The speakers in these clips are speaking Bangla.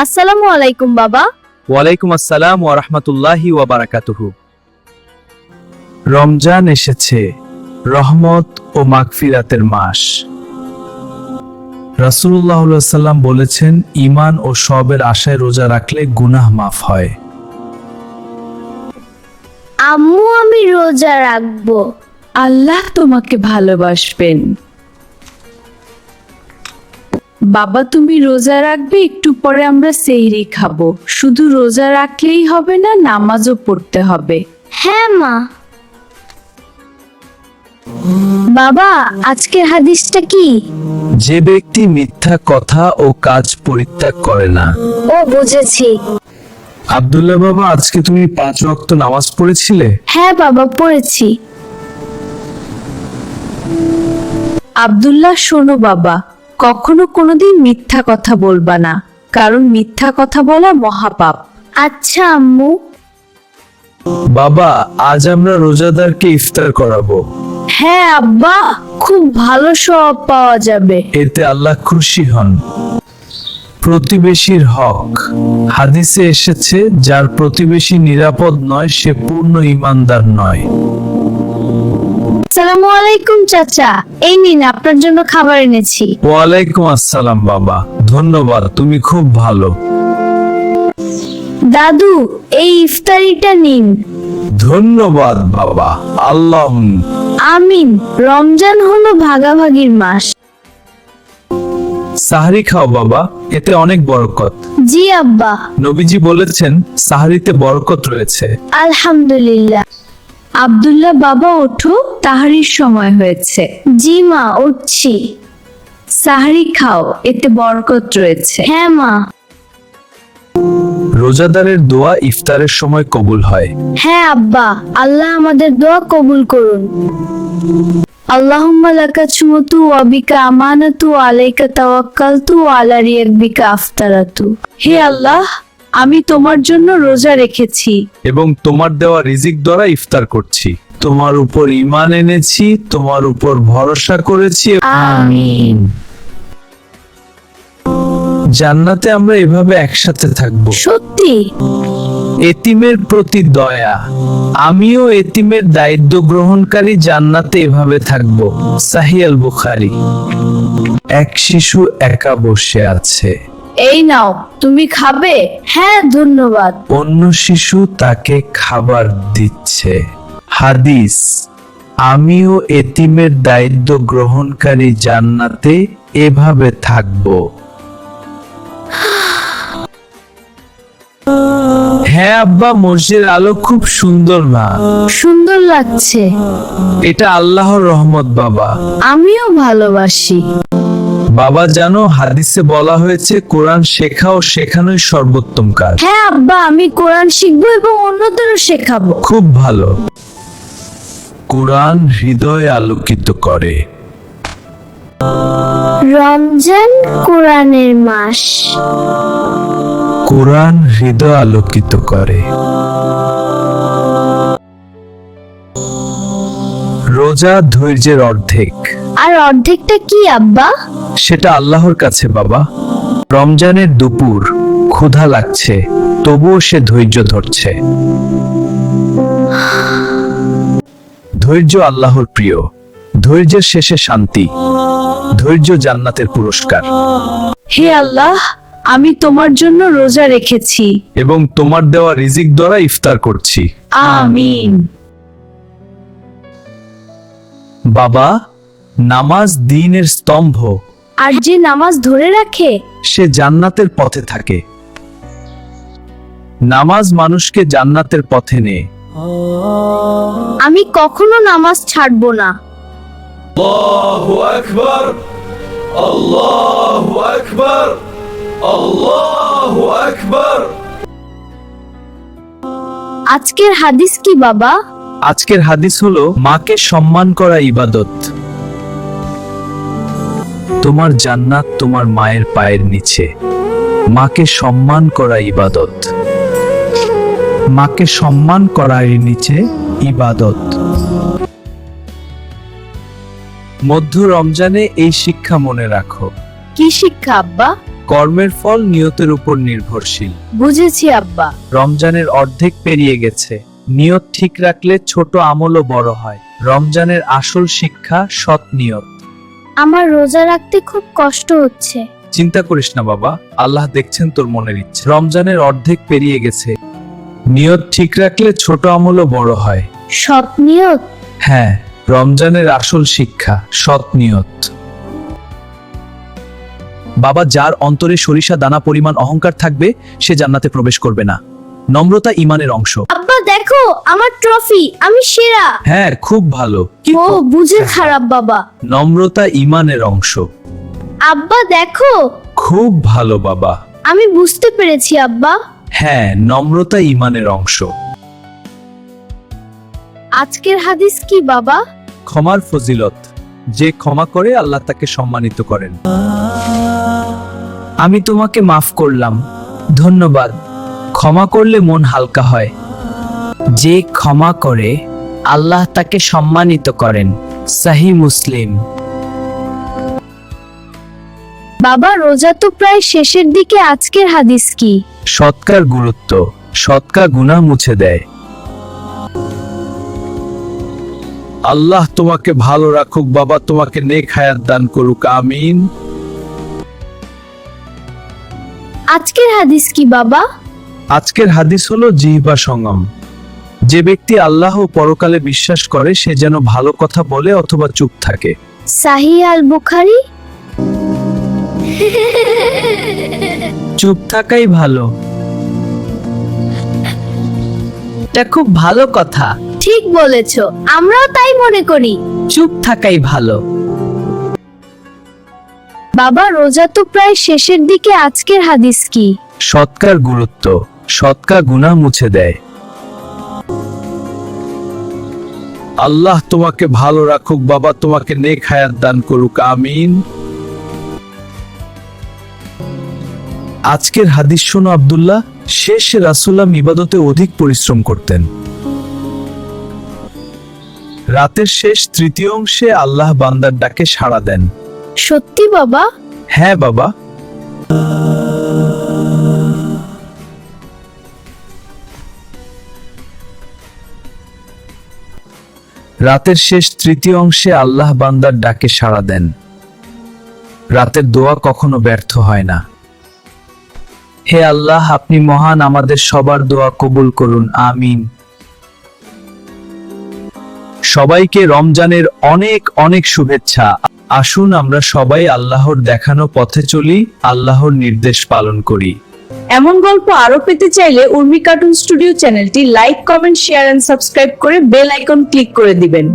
আসসালামু আলাইকুম বাবা। ওয়ালাইকুম আসসালাম ওয়া রাহমাতুল্লাহি ওয়া বারাকাতুহু। রমজান এসেছে, রহমত ও মাগফিরাতের মাস। রাসূলুল্লাহ সাল্লাল্লাহু আলাইহি ওয়াসাল্লাম বলেছেন, ঈমান ও সওয়াবের আশায় রোজা রাখলে গুনাহ মাফ হয়। আম্মু আমি রোজা রাখবো। আল্লাহ তোমাকে ভালোবাসবেন। বাবা তুমি রোজা রাখবে, একটু পরে আমরা সেহরি খাবো। শুধু রোজা রাখলেই হবে না, নামাজও পড়তে হবে। হ্যাঁ মা। বাবা আজকের হাদিসটা কি? যে ব্যক্তি মিথ্যা কথা ও কাজ পরিত্যাগ করে না। ও বুঝেছি। আব্দুল্লাহ বাবা, আজকে তুমি 5 ওয়াক্ত নামাজ পড়েছিলে? হ্যাঁ বাবা পড়েছি। আব্দুল্লাহ শোনো বাবা, কখনো কোনোদিন মিথ্যা কথা বলবা না, কারণ মিথ্যা কথা বলা মহাপাপ। আচ্ছা আম্মু। বাবা, আজ আমরা রোজাদারকে ইফতার করাবো। হ্যাঁ আব্বা, খুব ভালো সওয়াব পাওয়া যাবে। এতে আল্লাহ খুশি হন। প্রতিবেশীর হক। হাদিসে এসেছে, যার প্রতিবেশী নিরাপদ নয় সে পূর্ণ ঈমানদার নয়। আসসালামু আলাইকুম চাচা, এই নিন আপনার জন্য খাবার এনেছি। ওয়ালাইকুম আসসালাম বাবা, ধন্যবাদ, তুমি খুব ভালো। দাদু এই ইফতারিটা নিন। ধন্যবাদ বাবা, আল্লাহ। আমিন। রমজান হলো ভাগাভাগির মাস। সাহরি খাও বাবা, এতে অনেক বরকত। জি আব্বা। নবীজি বলেছেন, সাহরিতে বরকত রয়েছে। আলহামদুলিল্লাহ। আব্দুল্লাহ বাবা ওঠো, তাহারির সময় হয়েছে। জি মা উঠছি। সাহারি খাও, এতে বরকত রয়েছে। হ্যাঁ মা। রোজাদারের দোয়া ইফতারের সময় কবুল হয়। হ্যাঁ আব্বা, আল্লাহ আমাদের দোয়া কবুল করুন। আল্লাহুম্মা লাকা সুমতু ওয়া বিকা আমানাতু ওয়া আলাইকা তাওয়াক্কালতু ওয়া আলা রিয়াবিকা আফতারাতু। হে আল্লাহ, আমি তোমার জন্য রোজা রেখেছি এবং তোমার দেওয়া রিজিক দ্বারা ইফতার করছি। তোমার উপর ঈমান এনেছি, তোমার উপর ভরসা করেছি। আমিন। জান্নাতে আমরা এভাবে একসাথে থাকব। সত্যি? এতিমের প্রতি দয়া। আমিও এতিমের দায়িত্ব গ্রহণকারী, জান্নাতে এভাবে থাকব। সহিহ আল বুখারী। এক শিশু একা বসে আছে। এই নাও, তুমি খাবে? হ্যাঁ ধন্যবাদ। অন্য শিশু তাকে খাবার দিচ্ছে। হাদিস, আমিও এতিমের দায়িত্ব গ্রহণকারী, জান্নাতে এভাবে থাকব। হ্যাঁ আব্বা, মসজিদের আলো খুব সুন্দর না? সুন্দর লাগছে। এটা আল্লাহর রহমত বাবা। আমিও ভালোবাসি। বাবা জানো, হাদিসে বলা হয়েছে, কোরআন শেখা ও শেখানোই সর্বোত্তম কাজ। হ্যাঁ আব্বা, আমি কোরআন শিখবো এবং অন্যদেরও শেখাবো। খুব ভালো। কোরআন হৃদয় আলোকিত করে। রমজান কোরআনের মাস। কোরআন হৃদয় আলোকিত করে। রোজা ধৈর্যের অর্ধেক। আর অর্ধেকটা কি আব্বা? সেটা আল্লাহর কাছে বাবা। রমজানের দুপুর, ক্ষুধা লাগছে, তবুও সে ধৈর্য ধরছে। ধৈর্য আল্লাহর প্রিয়। ধৈর্যের শেষে শান্তি। ধৈর্য জান্নাতের পুরস্কার। হে আল্লাহ, আমি তোমার জন্য রোজা রেখেছি এবং তোমার দেওয়া রিজিক দ্বারা ইফতার করছি। আমিন। বাবা, নামাজ দ্বীনের স্তম্ভ। আর যে নামাজ ধরে রাখে সে জান্নাতের পথে থাকে। নামাজ মানুষকে জান্নাতের পথে নেয়। আমি কখনো নামাজ ছাড়বো না। আল্লাহু আকবার, আল্লাহু আকবার, আল্লাহু আকবার। আজকের হাদিস কি বাবা? আজকের হাদিস হলো, মাকে সম্মান করা ইবাদত। তোমার জান্নাত তোমার মায়ের পায়ের নিচে। মাকে সম্মান করা ইবাদত। মাকে সম্মান করার নিচে ইবাদত। মধ্য রমজানে এই শিক্ষা মনে রাখো। কি শিক্ষা আব্বা? কর্মের ফল নিয়তের উপর নির্ভরশীল। বুঝেছি আব্বা। রমজানের অর্ধেক পেরিয়ে গেছে, নিয়ত ঠিক রাখলে ছোট আমলও বড় হয়। রমজানের আসল শিক্ষা সৎ নিয়ত। আমার রোজা রাখতে খুব কষ্ট হচ্ছে। চিন্তা করিস না বাবা, আল্লাহ দেখছেন তোর মনের ইচ্ছে। রমজানের অর্ধেক পেরিয়ে গেছে, নিয়ত ঠিক রাখলে ছোট আমলও বড় হয়। সৎ নিয়ত। হ্যাঁ, রমজানের আসল শিক্ষা সৎ নিয়ত। বাবা, যার অন্তরে সরিষা দানা পরিমাণ অহংকার থাকবে সে জান্নাতে প্রবেশ করবে না। নম্রতা ঈমানের অংশ। আব্বা দেখো আমার ট্রফি, আমি সেরা। হ্যাঁ, খুব ভালো। ও বুঝে খারাপ বাবা। নম্রতা ঈমানের অংশ। আব্বা দেখো। খুব ভালো বাবা। আমি বুঝতে পেরেছি আব্বা। হ্যাঁ, নম্রতা ঈমানের অংশ। আজকের হাদিস কি বাবা? ক্ষমার ফজিলত। যে ক্ষমা করে আল্লাহ তাকে সম্মানিত করেন। আমি তোমাকে মাফ করলাম, ধন্যবাদ। ক্ষমা করলে মন হালকা হয়। যে ক্ষমা করে আল্লাহ তাকে সম্মানিত করেন। সহিহ মুসলিম। বাবা রোজা তো প্রায় শেষের দিকে, আজকের হাদিস কি? সৎকার গুরুত্ব। সৎকার গুনাহ মুছে দেয়। আল্লাহ তোমাকে ভালো রাখুক বাবা, তোমাকে নেক হায়াত দান করুক, আমিন। আজকের হাদিস কি বাবা? আজকের হাদিস হলো জিহ্বা সংযম। যে ব্যক্তি আল্লাহ ও পরকালে বিশ্বাস করে সে যেন ভালো কথা বলে অথবা চুপ থাকে। সাহিহ আল বুখারী। চুপ থাকাই ভালো। এটা খুব ভালো কথা। ঠিক বলেছো, আমরাও তাই মনে করি। চুপ থাকাই ভালো। বাবা রোজা তো প্রায় শেষের দিকে, আজকের হাদিস কি? সৎকার গুরুত্ব। সৎকার গুনাহ মুছে দেয়। আল্লাহ তোমাকে ভালো রাখুক বাবা, তোমাকে নেক হায়াত দান করুক, আমিন। আজকের হাদিস শোনো আব্দুল্লাহ। শেষ রাসূলুল্লাহ ইবাদতে অধিক পরিশ্রম করতেন। রাতের শেষ তৃতীয় অংশে আল্লাহ বান্দার ডাকে সাড়া দেন। সত্যি বাবা? হ্যাঁ বাবা। রাতের শেষ তৃতীয় অংশে আল্লাহ বান্দার ডাকে সাড়া দেন। রাতের দোয়া কখনো ব্যর্থ হয় না। হে আল্লাহ, আপনি মহান, আমাদের সবার দোয়া কবুল করুন, আমিন। সবাইকে রমজানের অনেক অনেক শুভেচ্ছা। আসুন আমরা সবাই আল্লাহর দেখানো পথে চলি, আল্লাহর নির্দেশ পালন করি। এমন গল্প আরো পেতে চাইলে উর্মি কার্টুন স্টুডিও চ্যানেলটি like, comment, share and subscribe করে বেল আইকন ক্লিক করে দিবেন।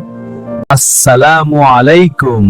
আসসালামু আলাইকুম।